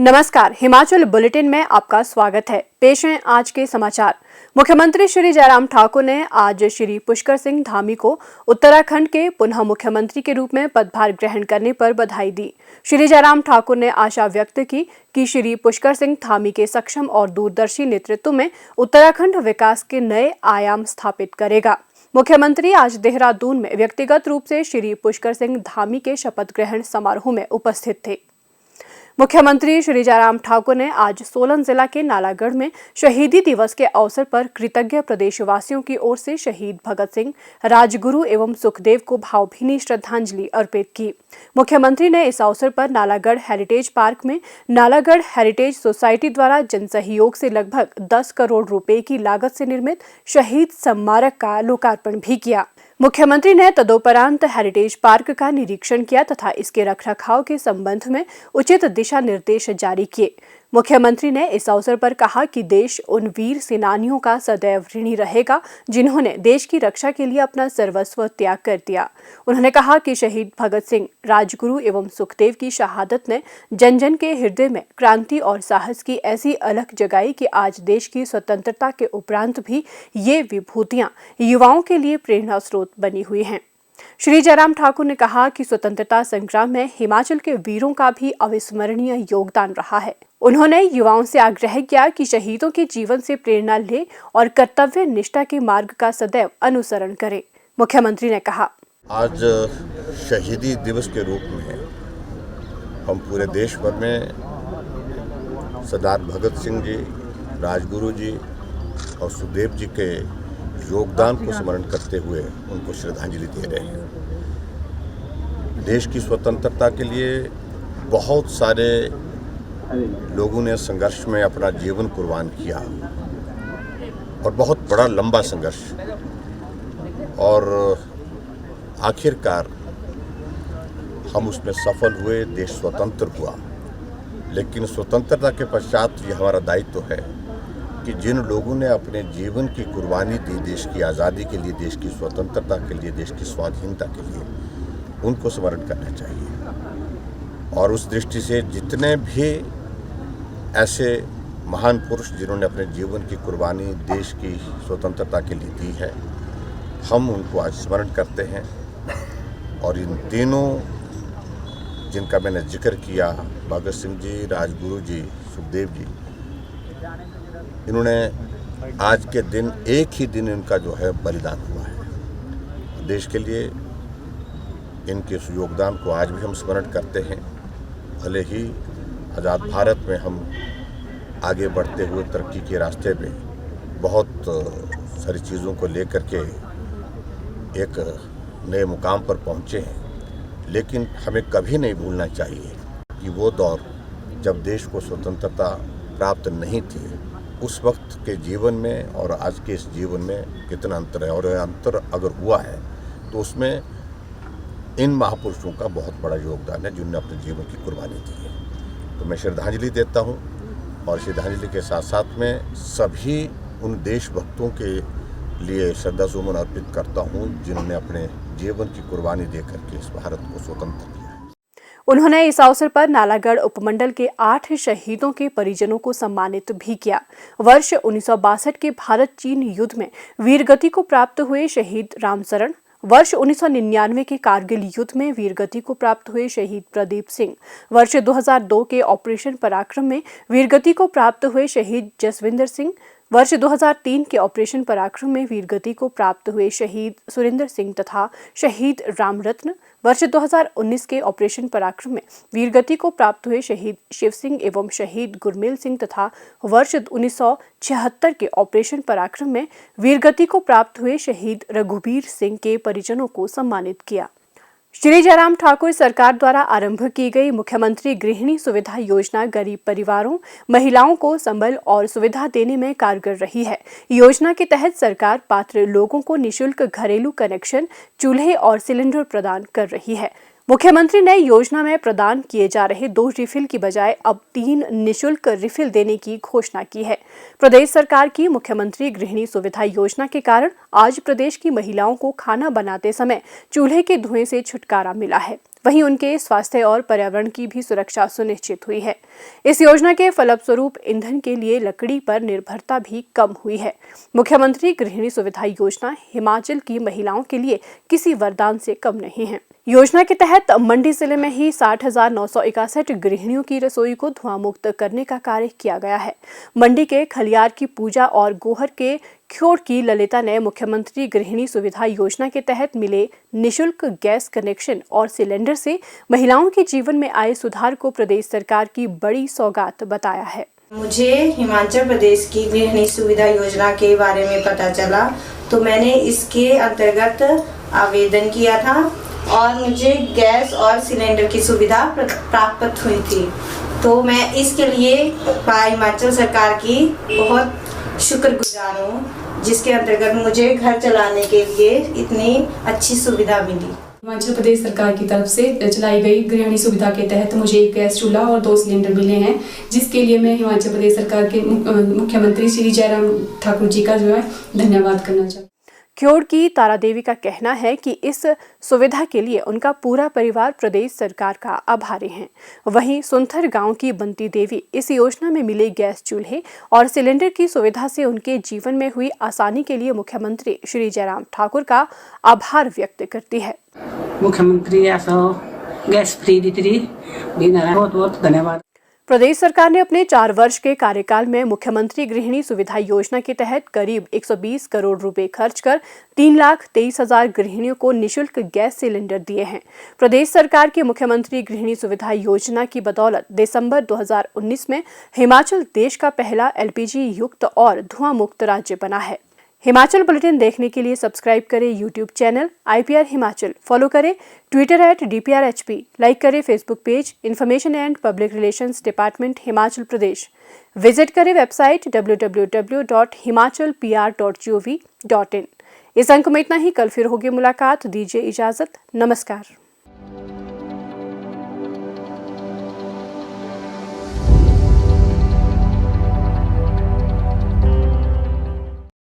नमस्कार, हिमाचल बुलेटिन में आपका स्वागत है। पेश हैं आज के समाचार। मुख्यमंत्री श्री जयराम ठाकुर ने आज श्री पुष्कर सिंह धामी को उत्तराखंड के पुनः मुख्यमंत्री के रूप में पदभार ग्रहण करने पर बधाई दी। श्री जयराम ठाकुर ने आशा व्यक्त की कि श्री पुष्कर सिंह धामी के सक्षम और दूरदर्शी नेतृत्व में उत्तराखंड विकास के नए आयाम स्थापित करेगा। मुख्यमंत्री आज देहरादून में व्यक्तिगत रूप से श्री पुष्कर सिंह धामी के शपथ ग्रहण समारोह में उपस्थित थे। मुख्यमंत्री श्री जयराम ठाकुर ने आज सोलन जिला के नालागढ़ में शहीदी दिवस के अवसर पर कृतज्ञ प्रदेशवासियों की ओर से शहीद भगत सिंह, राजगुरु एवं सुखदेव को भावभीनी श्रद्धांजलि अर्पित की। मुख्यमंत्री ने इस अवसर पर नालागढ़ हेरिटेज पार्क में नालागढ़ हेरिटेज सोसाइटी द्वारा जनसहयोग से लगभग 10 करोड़ रुपए की लागत से निर्मित शहीद स्मारक का लोकार्पण भी किया। मुख्यमंत्री ने तदोपरांत हेरिटेज पार्क का निरीक्षण किया तथा इसके रखरखाव के संबंध में उचित दिशा निर्देश जारी किए। मुख्यमंत्री ने इस अवसर पर कहा कि देश उन वीर सेनानियों का सदैव ऋणी रहेगा जिन्होंने देश की रक्षा के लिए अपना सर्वस्व त्याग कर दिया। उन्होंने कहा कि शहीद भगत सिंह, राजगुरु एवं सुखदेव की शहादत ने जन जन के हृदय में क्रांति और साहस की ऐसी अलख जगाई कि आज देश की स्वतंत्रता के उपरांत भी ये विभूतियां युवाओं के लिए प्रेरणा स्रोत बनी हुई हैं। श्री जयराम ठाकुर ने कहा कि स्वतंत्रता संग्राम में हिमाचल के वीरों का भी अविस्मरणीय योगदान रहा है। उन्होंने युवाओं से आग्रह किया कि शहीदों के जीवन से प्रेरणा ले और कर्तव्य निष्ठा के मार्ग का सदैव अनुसरण करें। मुख्यमंत्री ने कहा, आज शहीदी दिवस के रूप में हम पूरे देश भर में सरदार भगत सिंह जी, राजगुरु जी और सुखदेव जी के योगदान को स्मरण करते हुए उनको श्रद्धांजलि दे रहे हैं। देश की स्वतंत्रता के लिए बहुत सारे लोगों ने संघर्ष में अपना जीवन कुर्बान किया और बहुत बड़ा लंबा संघर्ष, और आखिरकार हम उसमें सफल हुए, देश स्वतंत्र हुआ। लेकिन स्वतंत्रता के पश्चात ये हमारा दायित्व है कि जिन लोगों ने अपने जीवन की कुर्बानी दी देश की आज़ादी के लिए, देश की स्वतंत्रता के लिए, देश की स्वाधीनता के लिए, उनको स्मरण करना चाहिए। और उस दृष्टि से जितने भी ऐसे महान पुरुष जिन्होंने अपने जीवन की कुर्बानी देश की स्वतंत्रता के लिए दी है, हम उनको आज स्मरण करते हैं। और इन तीनों जिनका मैंने जिक्र किया, भगत सिंह जी, राजगुरु जी, सुखदेव जी, इन्होंने आज के दिन एक ही दिन इनका जो है बलिदान हुआ है देश के लिए। इनके इस योगदान को आज भी हम स्मरण करते हैं। भले ही आज़ाद भारत में हम आगे बढ़ते हुए तरक्की के रास्ते पे बहुत सारी चीज़ों को लेकर के एक नए मुकाम पर पहुँचे हैं, लेकिन हमें कभी नहीं भूलना चाहिए कि वो दौर जब देश को स्वतंत्रता प्राप्त नहीं थी, उस वक्त के जीवन में और आज के इस जीवन में कितना अंतर है। और अंतर अगर हुआ है तो उसमें इन महापुरुषों का बहुत बड़ा योगदान है जिन्होंने अपने जीवन की कुर्बानी दी है। तो मैं श्रद्धांजलि देता हूँ और श्रद्धांजलि के साथ साथ में सभी उन देशभक्तों के लिए श्रद्धासुमन अर्पित करता हूँ जिन्होंने अपने जीवन की कुर्बानी दे करके इस भारत को स्वतंत्र किया। उन्होंने इस अवसर पर नालागढ़ उपमंडल के 8 शहीदों के परिजनों को सम्मानित भी किया। वर्ष 1962 के भारत चीन युद्ध में वीरगति को प्राप्त हुए शहीद रामसरण, वर्ष 1999 के कारगिल युद्ध में वीरगति को प्राप्त हुए शहीद प्रदीप सिंह, वर्ष 2002 के ऑपरेशन पराक्रम में वीरगति को प्राप्त हुए शहीद जसविंदर सिंह, वर्ष 2003 के ऑपरेशन पराक्रम में वीरगति को प्राप्त हुए शहीद सुरेंद्र सिंह तथा शहीद रामरत्न, वर्ष 2019 के ऑपरेशन पराक्रम में वीरगति को प्राप्त हुए शहीद शिव सिंह एवं शहीद गुरमेल सिंह तथा वर्ष 1976 के ऑपरेशन पराक्रम में वीरगति को प्राप्त हुए शहीद रघुबीर सिंह के परिजनों को सम्मानित किया। श्री जयराम ठाकुर सरकार द्वारा आरंभ की गई मुख्यमंत्री गृहिणी सुविधा योजना गरीब परिवारों, महिलाओं को संबल और सुविधा देने में कारगर रही है। योजना के तहत सरकार पात्र लोगों को निःशुल्क घरेलू कनेक्शन, चूल्हे और सिलेंडर प्रदान कर रही है। मुख्यमंत्री ने योजना में प्रदान किए जा रहे 2 रिफिल की बजाय अब 3 निःशुल्क रिफिल देने की घोषणा की है। प्रदेश सरकार की मुख्यमंत्री गृहिणी सुविधा योजना के कारण आज प्रदेश की महिलाओं को खाना बनाते समय चूल्हे के धुएं से छुटकारा मिला है। वहीं उनके स्वास्थ्य और पर्यावरण की भी सुरक्षा सुनिश्चित हुई है। इस योजना के फलस्वरूप ईंधन के लिए लकड़ी पर निर्भरता भी कम हुई है। मुख्यमंत्री गृहिणी सुविधा योजना हिमाचल की महिलाओं के लिए किसी वरदान से कम नहीं है। योजना के तहत मंडी जिले में ही 60,961 गृहिणियों की रसोई को धुआं मुक्त करने का कार्य किया गया है। मंडी के खलियार की पूजा और गोहर के ख्योड़ की ललिता ने मुख्यमंत्री गृहिणी सुविधा योजना के तहत मिले निशुल्क गैस कनेक्शन और सिलेंडर से महिलाओं के जीवन में आए सुधार को प्रदेश सरकार की बड़ी सौगात बताया है। मुझे हिमाचल प्रदेश की गृहिणी सुविधा योजना के बारे में पता चला तो मैंने इसके अंतर्गत आवेदन किया था और मुझे गैस और सिलेंडर की सुविधा प्राप्त हुई थी। तो मैं इसके लिए हिमाचल सरकार की बहुत शुक्रगुजार हूँ, जिसके अंतर्गत मुझे घर चलाने के लिए इतनी अच्छी सुविधा मिली। हिमाचल प्रदेश सरकार की तरफ से चलाई गई गृहिणी सुविधा के तहत मुझे एक गैस चूल्हा और 2 सिलेंडर मिले हैं, जिसके लिए मैं हिमाचल प्रदेश सरकार के मुख्यमंत्री श्री जयराम ठाकुर जी का धन्यवाद करना चाहती हूँ। ख्योड़ की तारा देवी का कहना है कि इस सुविधा के लिए उनका पूरा परिवार प्रदेश सरकार का आभारी है। वहीं सुंथर गांव की बंटी देवी इस योजना में मिले गैस चूल्हे और सिलेंडर की सुविधा से उनके जीवन में हुई आसानी के लिए मुख्यमंत्री श्री जयराम ठाकुर का आभार व्यक्त करती है। मुख्यमंत्री गैस फ्री दी बहुत बहुत धन्यवाद। प्रदेश सरकार ने अपने 4 वर्ष के कार्यकाल में मुख्यमंत्री गृहिणी सुविधा योजना के तहत करीब 120 करोड़ रुपए खर्च कर 3,23,000 गृहिणियों को निशुल्क गैस सिलेंडर दिए हैं। प्रदेश सरकार की मुख्यमंत्री गृहिणी सुविधा योजना की बदौलत दिसंबर 2019 में हिमाचल देश का पहला LPG युक्त और धुआं मुक्त राज्य बना है। हिमाचल बुलेटिन देखने के लिए सब्सक्राइब करें YouTube channel IPR Himachal, follow करें ट्विटर @DPRHP, लाइक करें Facebook page information and public relations department Himachal Pradesh, visit करें वेबसाइट www.himachalpr.gov.in। इस अंक में इतना ही। कल फिर होगी मुलाकात। दीजिए इजाजत। नमस्कार।